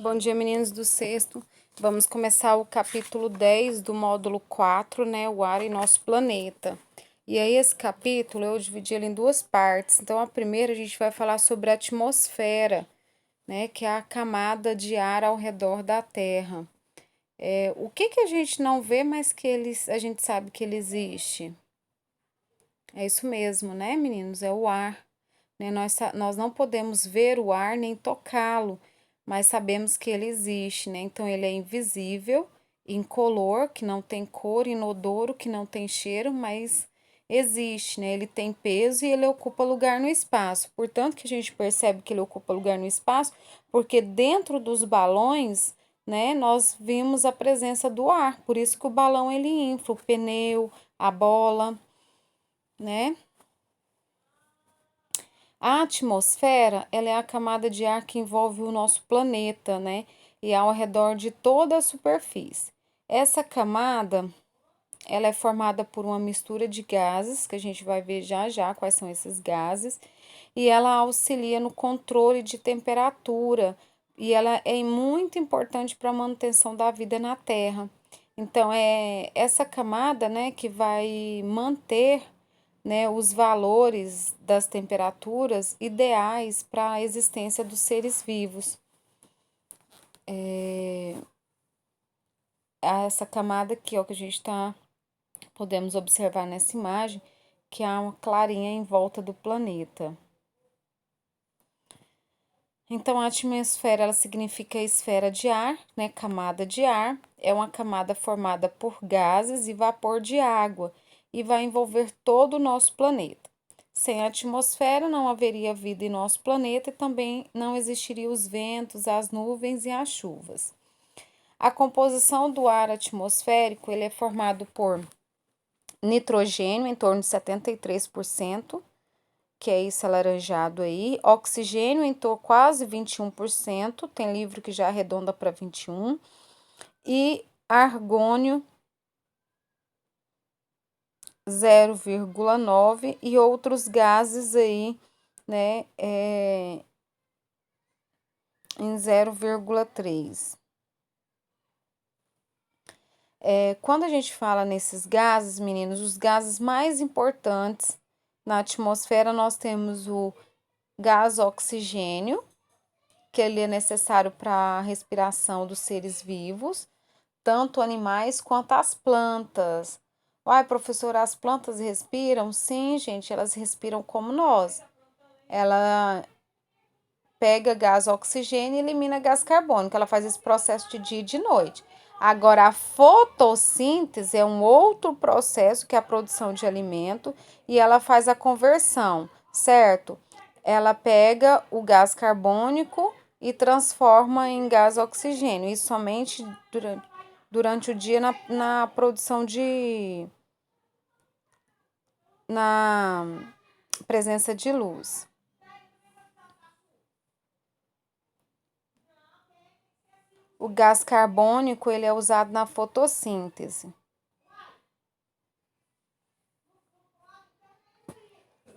Bom dia, meninos do sexto. Vamos começar o capítulo 10 do módulo 4, né? O ar em nosso planeta. E aí, esse capítulo eu dividi ele em duas partes. Então, a primeira a gente vai falar sobre a atmosfera, né? Que é a camada de ar ao redor da Terra. O que a gente não vê, mas que a gente sabe que ele existe? É isso mesmo, né, meninos? É o ar. Né? Nós não podemos ver o ar nem tocá-lo, mas sabemos que ele existe, né? Então, ele é invisível, incolor, que não tem cor, inodoro, que não tem cheiro, mas existe, né? Ele tem peso e ele ocupa lugar no espaço. Portanto, que a gente percebe que ele ocupa lugar no espaço, porque dentro dos balões, né, nós vimos a presença do ar. Por isso que o balão ele infla, o pneu, a bola, né? A atmosfera, ela é a camada de ar que envolve o nosso planeta, né? E ao redor de toda a superfície. Essa camada, ela é formada por uma mistura de gases, que a gente vai ver já já quais são esses gases, e ela auxilia no controle de temperatura, e ela é muito importante para a manutenção da vida na Terra. Então, é essa camada, né, que vai manter, né, os valores das temperaturas ideais para a existência dos seres vivos. Essa camada aqui, ó, que a gente podemos observar nessa imagem, que há uma clarinha em volta do planeta. Então, a atmosfera, ela significa esfera de ar, né, camada de ar, é uma camada formada por gases e vapor de água e vai envolver todo o nosso planeta. Sem a atmosfera, não haveria vida em nosso planeta e também não existiriam os ventos, as nuvens e as chuvas. A composição do ar atmosférico, ele é formado por nitrogênio, em torno de 73%, que é esse alaranjado aí, oxigênio em torno quase 21%, tem livro que já arredonda para 21%, e argônio 0,9% e outros gases aí, né, em 0,3%. Quando a gente fala nesses gases, meninos, os gases mais importantes na atmosfera, nós temos o gás oxigênio, que ele é necessário para a respiração dos seres vivos, tanto animais quanto as plantas. Uai, professora, as plantas respiram? Sim, gente, elas respiram como nós. Ela pega gás oxigênio e elimina gás carbônico. Ela faz esse processo de dia e de noite. Agora, a fotossíntese é um outro processo que é a produção de alimento e ela faz a conversão, certo? Ela pega o gás carbônico e transforma em gás oxigênio, e somente durante o dia na produção na presença de luz. O gás carbônico, ele é usado na fotossíntese.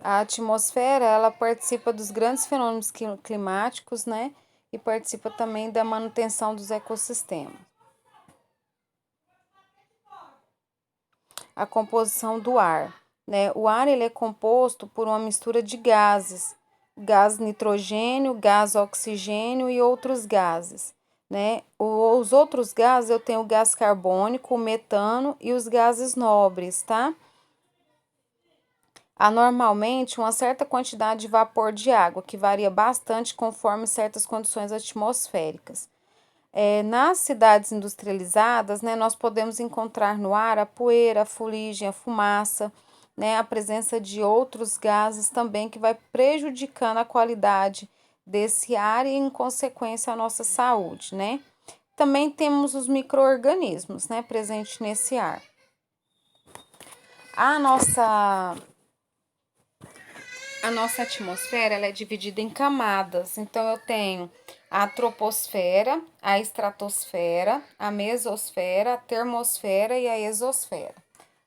A atmosfera, ela participa dos grandes fenômenos climáticos, né? E participa também da manutenção dos ecossistemas. A composição do ar, né? O ar, ele é composto por uma mistura de gases, gás nitrogênio, gás oxigênio e outros gases, né? Os outros gases, eu tenho o gás carbônico, o metano e os gases nobres, tá? Há normalmente uma certa quantidade de vapor de água, que varia bastante conforme certas condições atmosféricas. Nas cidades industrializadas, né, nós podemos encontrar no ar a poeira, a fuligem, a fumaça, né, a presença de outros gases também que vai prejudicando a qualidade desse ar e, em consequência, a nossa saúde, né? Também temos os micro-organismos, né, presentes nesse ar. A nossa atmosfera, ela é dividida em camadas. Então, eu tenho a troposfera, a estratosfera, a mesosfera, a termosfera e a exosfera.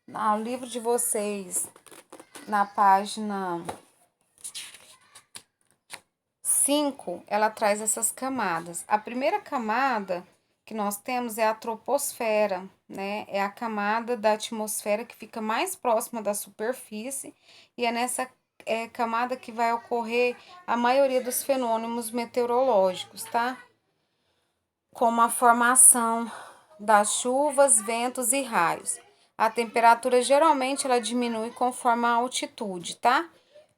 No livro de vocês, na página 5, ela traz essas camadas. A primeira camada que nós temos é a troposfera, né? É a camada da atmosfera que fica mais próxima da superfície e é nessa camada que vai ocorrer a maioria dos fenômenos meteorológicos, tá? Como a formação das chuvas, ventos e raios. A temperatura geralmente ela diminui conforme a altitude, tá?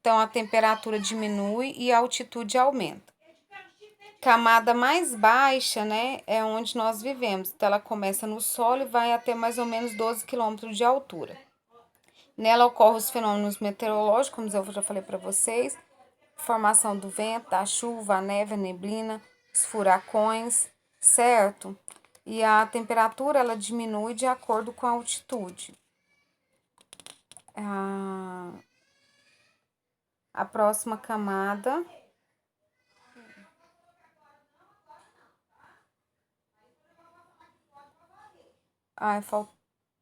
Então a temperatura diminui e a altitude aumenta. Camada mais baixa, né, é onde nós vivemos. Então ela começa no solo e vai até mais ou menos 12 quilômetros de altura. Nela ocorrem os fenômenos meteorológicos, como eu já falei para vocês, formação do vento, da chuva, a neve, a neblina, os furacões, certo? E a temperatura ela diminui de acordo com a altitude. A próxima camada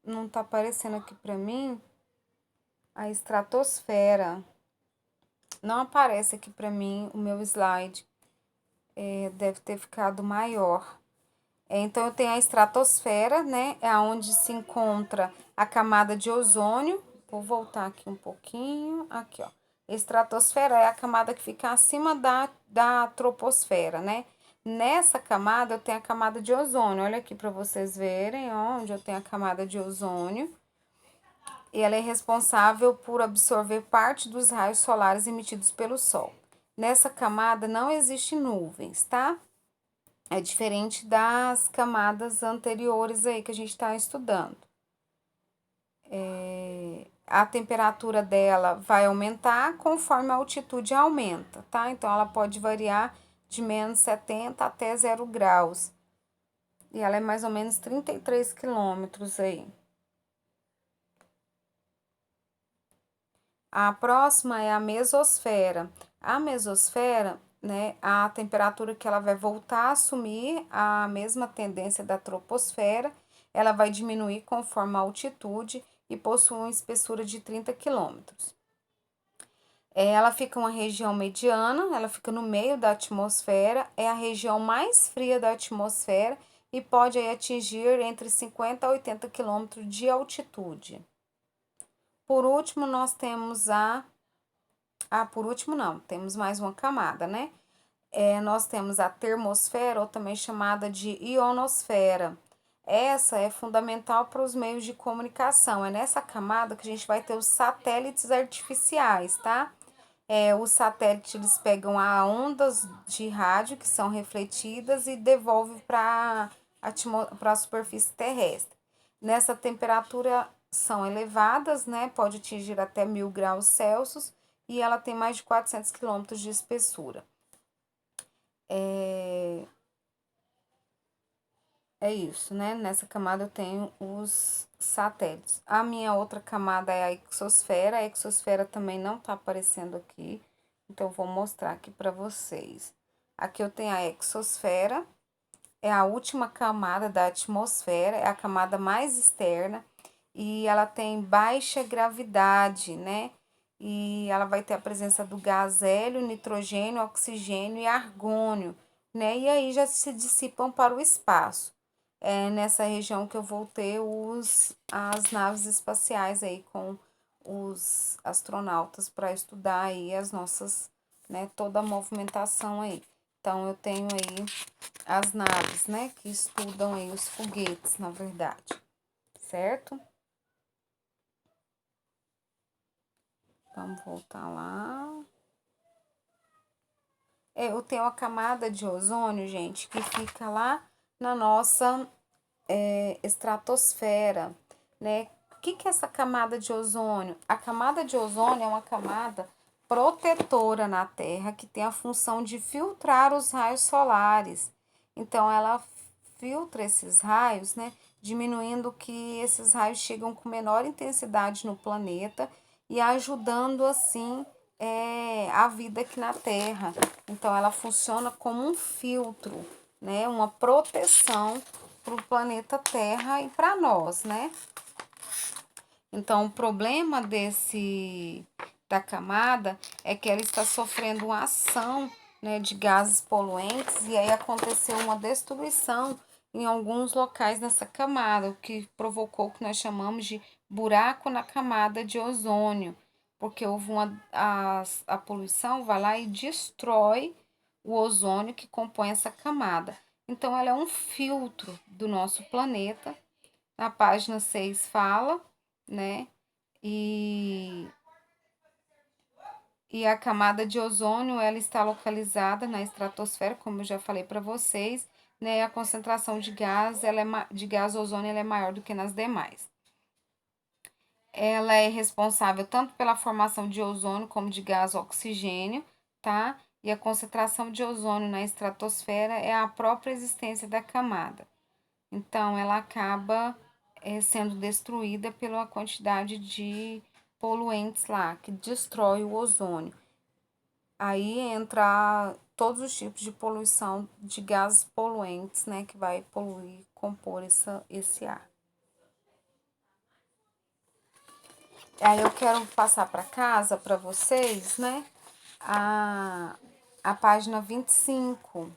não tá aparecendo aqui para mim a estratosfera. Não aparece aqui para mim o meu slide. Deve ter ficado maior. Então, eu tenho a estratosfera, né? É onde se encontra a camada de ozônio. Vou voltar aqui um pouquinho. Aqui, ó. Estratosfera é a camada que fica acima da troposfera, né? Nessa camada, eu tenho a camada de ozônio. Olha aqui para vocês verem onde eu tenho a camada de ozônio. E ela é responsável por absorver parte dos raios solares emitidos pelo Sol. Nessa camada não existe nuvens, tá? É diferente das camadas anteriores aí que a gente está estudando. A temperatura dela vai aumentar conforme a altitude aumenta, tá? Então, ela pode variar de menos 70 até 0 graus. E ela é mais ou menos 33 quilômetros aí. A próxima é a mesosfera. A mesosfera, né, a temperatura que ela vai voltar a assumir a mesma tendência da troposfera, ela vai diminuir conforme a altitude e possui uma espessura de 30 quilômetros. Ela fica uma região mediana, ela fica no meio da atmosfera, é a região mais fria da atmosfera e pode aí atingir entre 50 a 80 quilômetros de altitude. Por último, nós temos por último não, temos mais uma camada, né? Nós temos a termosfera, ou também chamada de ionosfera. Essa é fundamental para os meios de comunicação. É nessa camada que a gente vai ter os satélites artificiais, tá? Os satélites eles pegam a ondas de rádio que são refletidas e devolvem para a superfície terrestre. Nessa temperatura são elevadas, né? Pode atingir até 1000 graus Celsius e ela tem mais de 400 quilômetros de espessura. É isso, né? Nessa camada eu tenho os satélites. A minha outra camada é a exosfera. A exosfera também não tá aparecendo aqui, então eu vou mostrar aqui para vocês. Aqui eu tenho a exosfera, é a última camada da atmosfera, é a camada mais externa e ela tem baixa gravidade, né? E ela vai ter a presença do gás hélio, nitrogênio, oxigênio e argônio, né? E aí já se dissipam para o espaço. É nessa região que eu vou ter as naves espaciais aí com os astronautas para estudar aí as nossas, né, toda a movimentação aí. Então, eu tenho aí as naves, né, que estudam aí os foguetes, na verdade, certo? Vamos voltar lá. Eu tenho a camada de ozônio, gente, que fica lá na nossa estratosfera, né? O que é essa camada de ozônio? A camada de ozônio é uma camada protetora na Terra que tem a função de filtrar os raios solares. Então, ela filtra esses raios, né? Diminuindo que esses raios chegam com menor intensidade no planeta e ajudando, assim, a vida aqui na Terra. Então, ela funciona como um filtro, né? Uma proteção para o planeta Terra e para nós, né? Então, o problema da camada é que ela está sofrendo uma ação né, de gases poluentes, e aí aconteceu uma destruição em alguns locais nessa camada, o que provocou o que nós chamamos de buraco na camada de ozônio, porque houve a poluição vai lá e destrói o ozônio que compõe essa camada. Então, ela é um filtro do nosso planeta. Na página 6 fala, né? E a camada de ozônio, ela está localizada na estratosfera, como eu já falei para vocês, né? A concentração de gás, de gás ozônio, ela é maior do que nas demais. Ela é responsável tanto pela formação de ozônio como de gás oxigênio, tá? E a concentração de ozônio na estratosfera é a própria existência da camada. Então, ela acaba sendo destruída pela quantidade de poluentes lá, que destrói o ozônio. Aí entra todos os tipos de poluição de gases poluentes, né, que vai poluir, compor esse ar. Aí eu quero passar para casa para vocês, né, a página 25.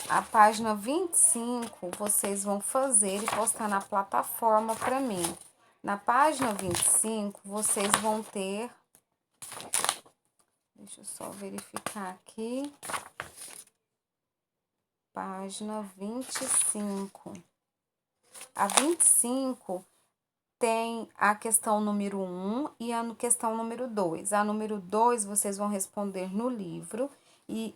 A página 25 vocês vão fazer e postar na plataforma para mim. Na página 25 vocês vão ter. Deixa eu só verificar aqui. Página 25. A 25 tem a questão número 1 e a questão número 2. A número 2 vocês vão responder no livro e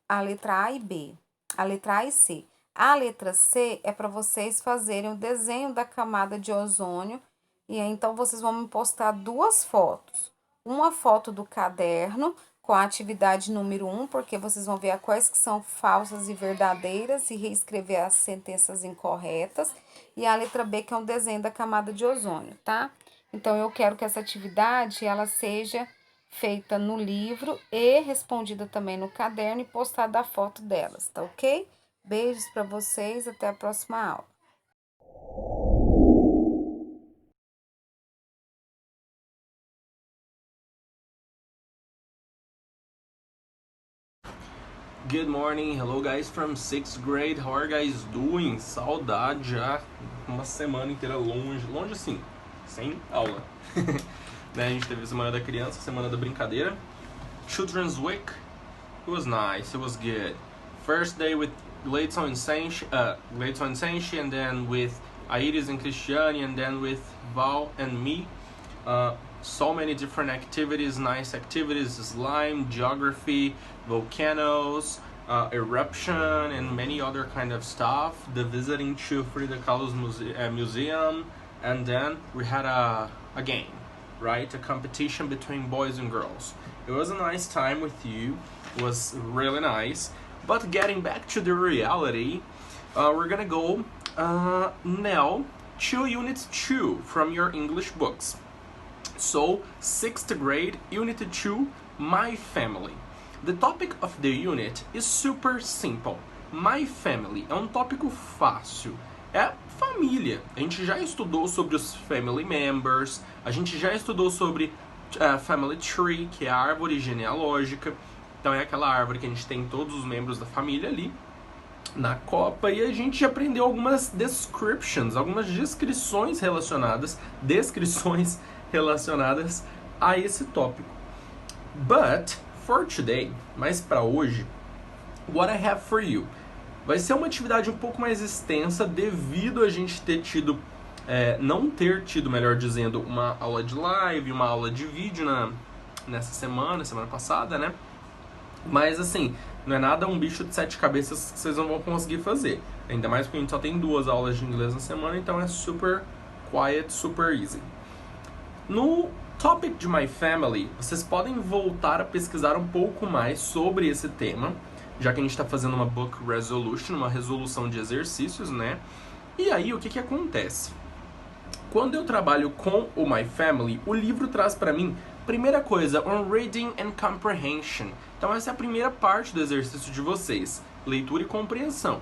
a letra A e B. A letra A e C. A letra C é para vocês fazerem o desenho da camada de ozônio. E aí, então, vocês vão me postar duas fotos. Uma foto do caderno com a atividade número 1, porque vocês vão ver quais que são falsas e verdadeiras e reescrever as sentenças incorretas. E a letra B, que é um desenho da camada de ozônio, tá? Então, eu quero que essa atividade, ela seja feita no livro e respondida também no caderno e postada a foto delas, tá ok? Beijos para vocês, até a próxima aula. Good morning, hello guys from 6th grade, how are you guys doing? Saudade já, uma semana inteira longe assim, sem aula. Né, a gente teve a Semana da Criança, Semana da Brincadeira. Children's Week, it was nice, it was good. First day with Leidson and Senshi, and then with Iris and Cristiane, and then with Val and me. So many different activities, nice activities, slime, geography, volcanoes, eruption, and many other kind of stuff. The visiting to Frida Kahlo's museum, and then we had a game, right? A competition between boys and girls. It was a nice time with you. It was really nice. But getting back to the reality, we're gonna go now to Unit 2 from your English books. So, 6th grade, Unit 2, My Family. The topic of the unit is super simple. My Family é um tópico fácil. É família. A gente já estudou sobre os family members, a gente já estudou sobre family tree, que é a árvore genealógica. Então é aquela árvore que a gente tem todos os membros da família ali na copa, e a gente já aprendeu algumas descriptions, algumas descrições relacionadas a esse tópico. But for today, mas para hoje, what I have for you vai ser uma atividade um pouco mais extensa devido a gente ter tido, não ter tido, melhor dizendo, uma aula de live, uma aula de vídeo nessa semana passada, né? Mas assim, não é nada um bicho de 7 cabeças que vocês não vão conseguir fazer. Ainda mais porque a gente só tem 2 aulas de inglês na semana, então é super quiet, super easy. No topic de My Family, vocês podem voltar a pesquisar um pouco mais sobre esse tema, já que a gente está fazendo uma book resolution, uma resolução de exercícios, né? E aí, o que acontece? Quando eu trabalho com o My Family, o livro traz para mim, primeira coisa, um Reading and Comprehension. Então essa é a primeira parte do exercício de vocês, leitura e compreensão.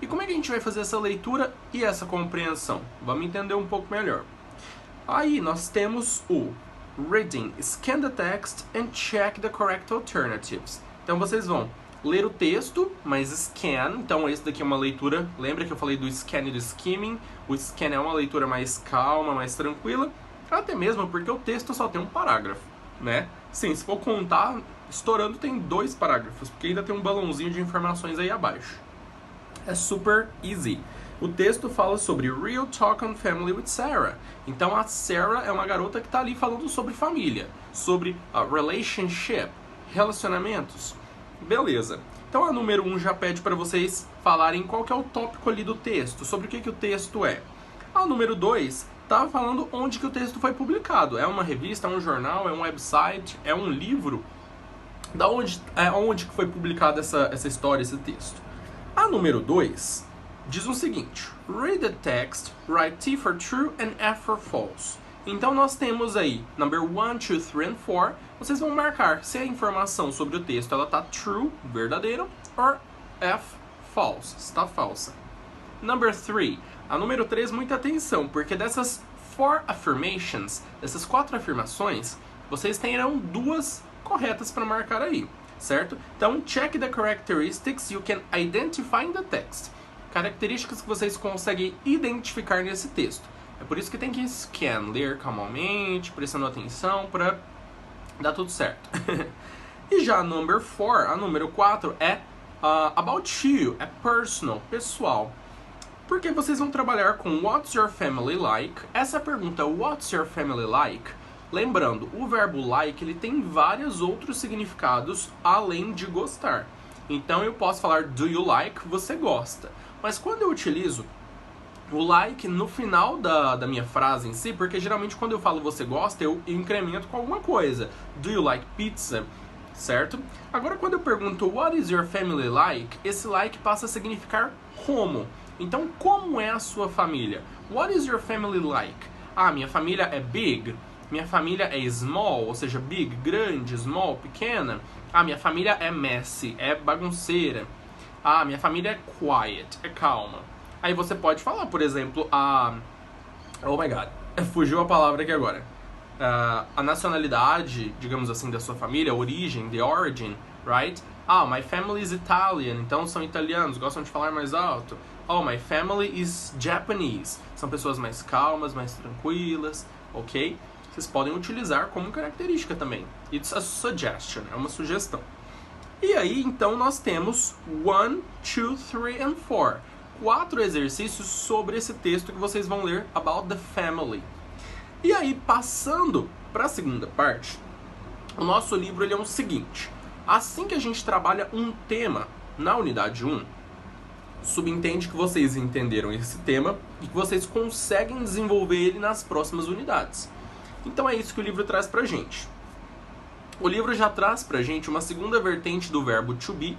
E como é que a gente vai fazer essa leitura e essa compreensão? Vamos entender um pouco melhor. Aí nós temos o reading, scan the text and check the correct alternatives. Então vocês vão ler o texto, mas scan, então esse daqui é uma leitura, lembra que eu falei do scan e do skimming? O scan é uma leitura mais calma, mais tranquila, até mesmo porque o texto só tem um parágrafo, né? Sim, se for contar, estourando tem 2 parágrafos, porque ainda tem um balãozinho de informações aí abaixo. É super easy. O texto fala sobre Real Talk on Family with Sarah. Então a Sarah é uma garota que está ali falando sobre família, sobre relationship, relacionamentos. Beleza. Então a número 1 já pede para vocês falarem qual que é o tópico ali do texto, sobre o que o texto é. A número 2 tá falando onde que o texto foi publicado. É uma revista, é um jornal, é um website, é um livro? Onde que foi publicada essa história, esse texto? A número 2 diz o seguinte: read the text, write T for true and F for false. Então nós temos aí number 1, 2, 3 and 4. Vocês vão marcar se a informação sobre o texto ela tá true, verdadeiro, or F, false, está falsa. Number 3. A número 3, muita atenção, porque dessas 4 affirmations, dessas 4 afirmações, vocês terão 2 corretas para marcar aí, certo? Então, check the characteristics you can identify in the text. Características que vocês conseguem identificar nesse texto. É por isso que tem que scan, ler calmamente, prestando atenção para dar tudo certo. E já a number 4, a número 4 é about you, é personal, pessoal. Porque vocês vão trabalhar com what's your family like. Essa pergunta, what's your family like? Lembrando, o verbo like ele tem vários outros significados além de gostar. Então eu posso falar do you like, você gosta. Mas quando eu utilizo o like no final da minha frase em si, porque geralmente quando eu falo você gosta, eu incremento com alguma coisa. Do you like pizza? Certo? Agora quando eu pergunto what is your family like, esse like passa a significar como. Então como é a sua família? What is your family like? Ah, minha família é big. Minha família é small, ou seja, big, grande, small, pequena. Ah, minha família é messy, é bagunceira. Ah, minha família é quiet, é calma. Aí você pode falar, por exemplo, oh my god, fugiu a palavra aqui agora. A nacionalidade, digamos assim, da sua família, a origem, the origin, right? Ah, my family is Italian, então são italianos, gostam de falar mais alto. Oh, my family is Japanese. São pessoas mais calmas, mais tranquilas, ok? Vocês podem utilizar como característica também. It's a suggestion, é uma sugestão. E aí, então, nós temos 1, 2, 3 and 4. 4 exercícios sobre esse texto que vocês vão ler about the family. E aí, passando para a segunda parte, o nosso livro ele é o seguinte. Assim que a gente trabalha um tema na unidade 1, subentende que vocês entenderam esse tema e que vocês conseguem desenvolver ele nas próximas unidades. Então é isso que o livro traz pra gente. O livro já traz pra gente uma segunda vertente do verbo to be,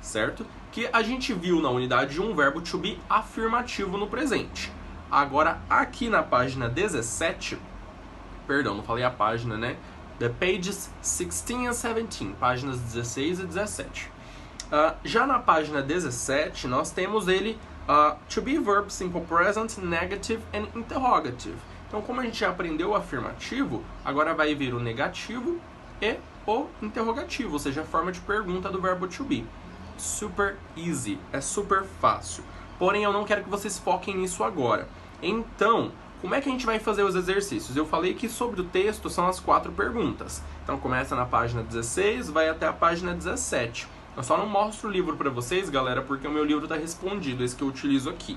certo? Que a gente viu na unidade 1 o verbo to be afirmativo no presente. Agora aqui na página 17, perdão, não falei a página, né? The pages 16 and 17, páginas 16 e 17. Já na página 17, nós temos ele to be verb simple present, negative and interrogative. Então, como a gente já aprendeu o afirmativo, agora vai vir o negativo e o interrogativo, ou seja, a forma de pergunta do verbo to be. Super easy, é super fácil. Porém, eu não quero que vocês foquem nisso agora. Então, como é que a gente vai fazer os exercícios? Eu falei que sobre o texto são as 4 perguntas. Então, começa na página 16, vai até a página 17. Eu só não mostro o livro para vocês, galera, porque o meu livro está respondido, esse que eu utilizo aqui.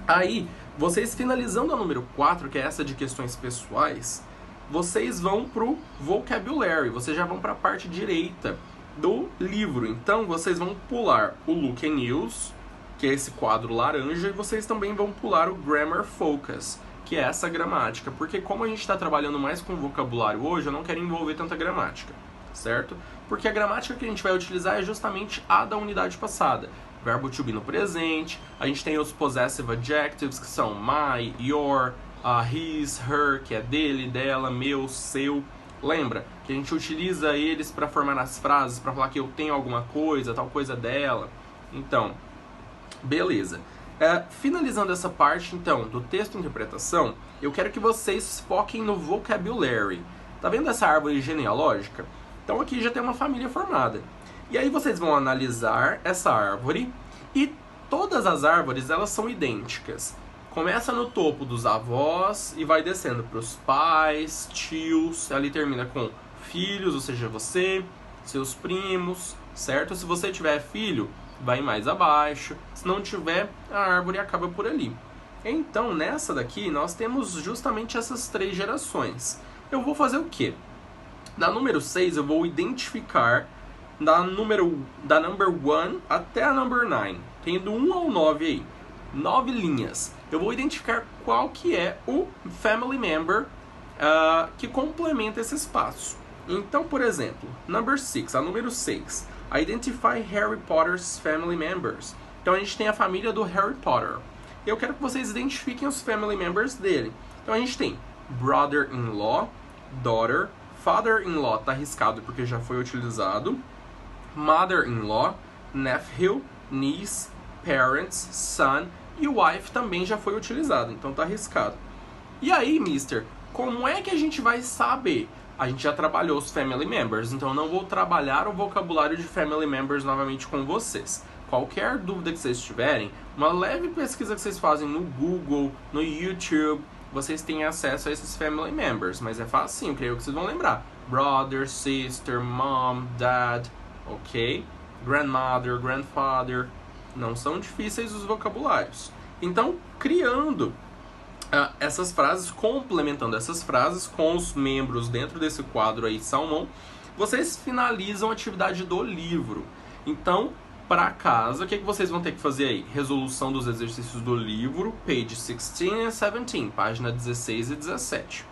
Aí, vocês finalizando a número 4, que é essa de questões pessoais, vocês vão pro vocabulary, vocês já vão para a parte direita do livro. Então, vocês vão pular o Look and Use, que é esse quadro laranja, e vocês também vão pular o Grammar Focus, que é essa gramática, porque como a gente está trabalhando mais com vocabulário hoje, eu não quero envolver tanta gramática, certo? Porque a gramática que a gente vai utilizar é justamente a da unidade passada. Verbo to be no presente, a gente tem os possessive adjectives, que são my, your, his, her, que é dele, dela, meu, seu. Lembra que a gente utiliza eles para formar as frases, para falar que eu tenho alguma coisa, tal coisa dela. Então, beleza. Finalizando essa parte, então, do texto e interpretação, eu quero que vocês foquem no vocabulary. Tá vendo essa árvore genealógica? Então aqui já tem uma família formada. E aí vocês vão analisar essa árvore e todas as árvores elas são idênticas. Começa no topo dos avós e vai descendo para os pais, tios, ali termina com filhos, ou seja, você, seus primos, certo? Se você tiver filho, vai mais abaixo. Se não tiver, a árvore acaba por ali. Então, nessa daqui, nós temos justamente essas 3 gerações. Eu vou fazer o quê? Na número 6, eu vou identificar da number 1 até a number 9. Tem do 1 ao 9 aí. 9 linhas. Eu vou identificar qual que é o family member que complementa esse espaço. Então, por exemplo, number 6, a número 6. Identify Harry Potter's family members. Então a gente tem a família do Harry Potter. Eu quero que vocês identifiquem os family members dele. Então a gente tem brother-in-law, daughter, father-in-law tá arriscado porque já foi utilizado, mother-in-law, nephew, niece, parents, son e wife também já foi utilizado, então tá arriscado. E aí, mister, como é que a gente vai saber? A gente já trabalhou os family members, então eu não vou trabalhar o vocabulário de family members novamente com vocês. Qualquer dúvida que vocês tiverem, uma leve pesquisa que vocês fazem no Google, no YouTube, vocês têm acesso a esses family members, mas é facinho, creio que vocês vão lembrar. Brother, sister, mom, dad, ok? Grandmother, grandfather, não são difíceis os vocabulários. Então, criando essas frases, complementando essas frases com os membros dentro desse quadro aí, Salmão, vocês finalizam a atividade do livro. Então, para casa, o que vocês vão ter que fazer aí? Resolução dos exercícios do livro, page 16 e 17, página 16 e 17.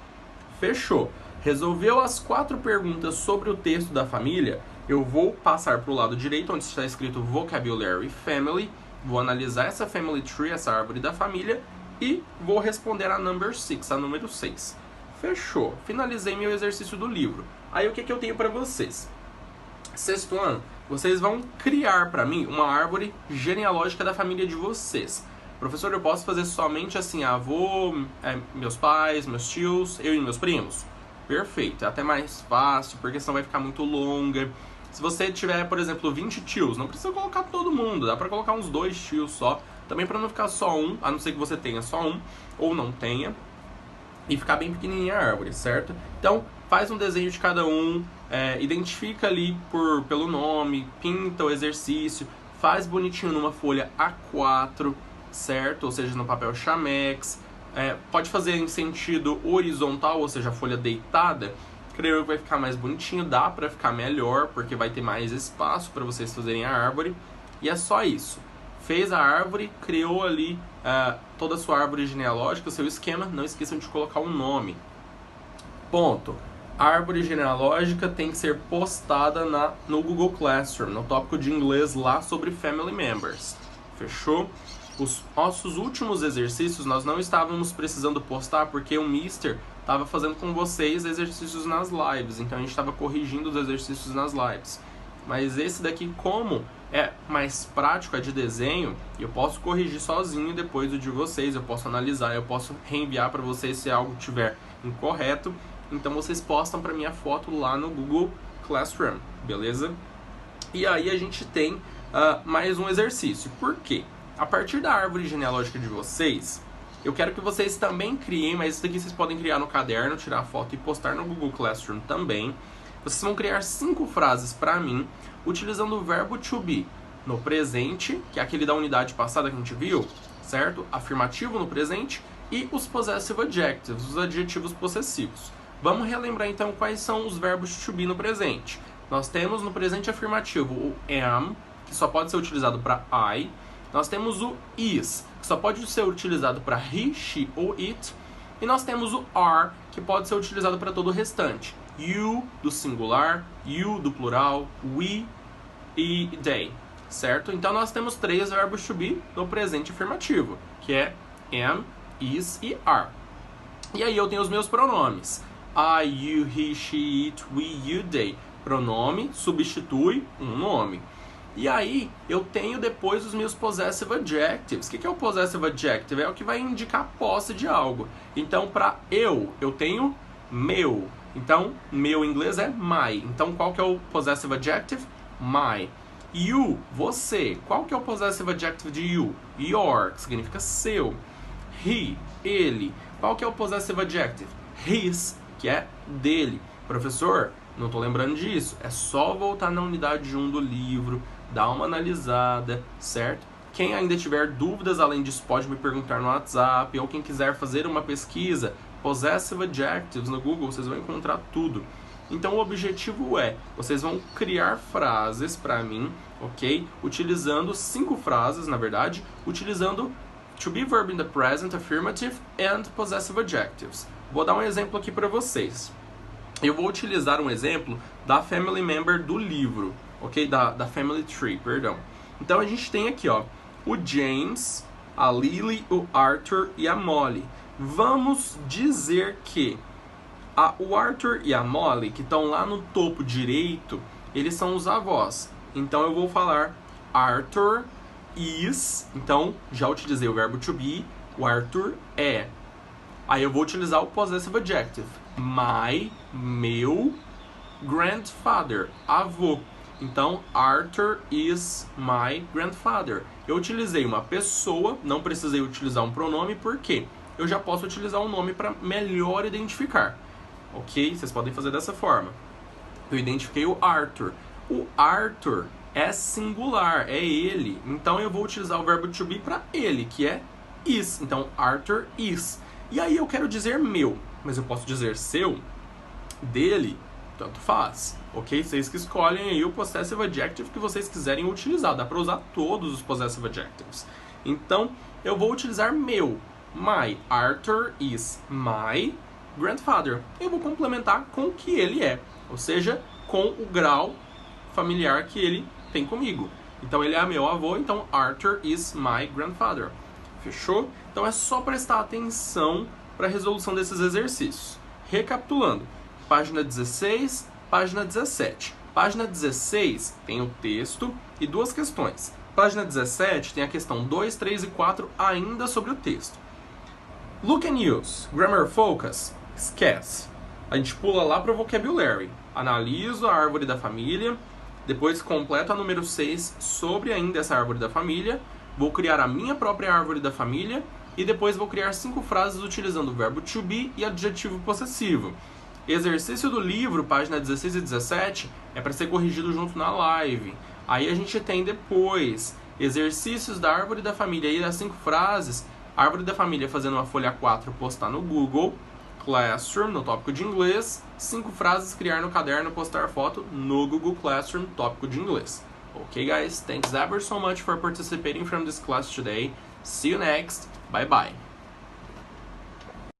Fechou. Resolveu as 4 perguntas sobre o texto da família? Eu vou passar para o lado direito, onde está escrito Vocabulary Family. Vou analisar essa family tree, essa árvore da família, e vou responder a number 6, a número 6. Fechou. Finalizei meu exercício do livro. Aí o que eu tenho para vocês? Sexto ano, vocês vão criar para mim uma árvore genealógica da família de vocês. Professor, eu posso fazer somente assim, avô, meus pais, meus tios, eu e meus primos? Perfeito, é até mais fácil, porque senão vai ficar muito longa. Se você tiver, por exemplo, 20 tios, não precisa colocar todo mundo, dá pra colocar uns 2 tios só. Também pra não ficar só um, a não ser que você tenha só um, ou não tenha. E ficar bem pequenininha a árvore, certo? Então, faz um desenho de cada um, identifica ali pelo nome, pinta o exercício, faz bonitinho numa folha A4, certo? Ou seja, no papel Chamex. Pode fazer em sentido horizontal, ou seja, a folha deitada. Creio que vai ficar mais bonitinho, dá pra ficar melhor, porque vai ter mais espaço para vocês fazerem a árvore. E é só isso. Fez a árvore, criou ali toda a sua árvore genealógica, o seu esquema. Não esqueçam de colocar um nome. Ponto. A árvore genealógica tem que ser postada no Google Classroom, no tópico de inglês lá sobre Family Members. Fechou? Os nossos últimos exercícios nós não estávamos precisando postar porque o Mister estava fazendo com vocês exercícios nas lives, então a gente estava corrigindo os exercícios nas lives. Mas esse daqui, como é mais prático, é de desenho, eu posso corrigir sozinho depois do de vocês, eu posso analisar, eu posso reenviar para vocês se algo tiver incorreto. Então vocês postam para mim a foto lá no Google Classroom, beleza? E aí a gente tem mais um exercício. Por quê? A partir da árvore genealógica de vocês, eu quero que vocês também criem, mas isso daqui vocês podem criar no caderno, tirar a foto e postar no Google Classroom também. Vocês vão criar 5 frases para mim, utilizando o verbo to be no presente, que é aquele da unidade passada que a gente viu, certo? Afirmativo no presente e os possessive adjectives, os adjetivos possessivos. Vamos relembrar então quais são os verbos to be no presente. Nós temos no presente afirmativo o am, que só pode ser utilizado para I. Nós temos o is, que só pode ser utilizado para he, she ou it. E nós temos o are, que pode ser utilizado para todo o restante. You, do singular, you, do plural, we e they, certo? Então nós temos 3 verbos to be no presente afirmativo, que é am, is e are. E aí eu tenho os meus pronomes. I, you, he, she, it, we, you, they. Pronome substitui um nome. E aí, eu tenho depois os meus possessive adjectives. O que é o possessive adjective? É o que vai indicar a posse de algo. Então, para eu tenho meu. Então, meu em inglês é my. Então, qual que é o possessive adjective? My. You, você. Qual que é o possessive adjective de you? Your, que significa seu. He, ele. Qual que é o possessive adjective? His, que é dele. Professor, não estou lembrando disso. É só voltar na unidade 1 do livro, dar uma analisada, certo? Quem ainda tiver dúvidas além disso pode me perguntar no WhatsApp, ou quem quiser fazer uma pesquisa, possessive adjectives no Google, vocês vão encontrar tudo. Então o objetivo é, vocês vão criar frases para mim, ok? Utilizando 5 frases, na verdade, utilizando to be verb in the present, affirmative and possessive adjectives. Vou dar um exemplo aqui para vocês. Eu vou utilizar um exemplo da family member do livro, ok? Da family tree, perdão. Então a gente tem aqui, ó, o James, a Lily, o Arthur e a Molly. Vamos dizer que o Arthur e a Molly, que estão lá no topo direito, eles são os avós. Então eu vou falar Arthur is, então já utilizei o verbo to be, o Arthur é. Aí eu vou utilizar o possessive adjective. My, meu, grandfather, avô. Então, Arthur is my grandfather. Eu utilizei uma pessoa, não precisei utilizar um pronome, porque eu já posso utilizar um nome para melhor identificar. Ok? Vocês podem fazer dessa forma. Eu identifiquei o Arthur. O Arthur é singular, é ele. Então eu vou utilizar o verbo to be para ele, que é is. Então, Arthur is. E aí eu quero dizer meu, mas eu posso dizer seu, dele, tanto faz. Ok? Vocês que escolhem aí o possessive adjective que vocês quiserem utilizar. Dá para usar todos os possessive adjectives. Então, eu vou utilizar meu. My. Arthur is my grandfather. Eu vou complementar com o que ele é. Ou seja, com o grau familiar que ele tem comigo. Então, ele é meu avô. Então, Arthur is my grandfather. Fechou? Então, é só prestar atenção para a resolução desses exercícios. Recapitulando. Página 16, página 17. Página 16 tem o texto e 2 questões. Página 17 tem a questão 2, 3 e 4 ainda sobre o texto. Look and use. Grammar focus. Esquece. A gente pula lá para o vocabulary. Analiso a árvore da família. Depois completo a número 6 sobre ainda essa árvore da família. Vou criar a minha própria árvore da família. E depois vou criar 5 frases utilizando o verbo to be e adjetivo possessivo. Exercício do livro, página 16 e 17, é para ser corrigido junto na live. Aí a gente tem depois exercícios da árvore da família e das 5 frases. Árvore da família fazendo uma folha 4 postar no Google Classroom, no tópico de inglês. 5 frases criar no caderno, postar foto no Google Classroom, tópico de inglês. Ok, guys? Thanks ever so much for participating from this class today. See you next. Bye bye.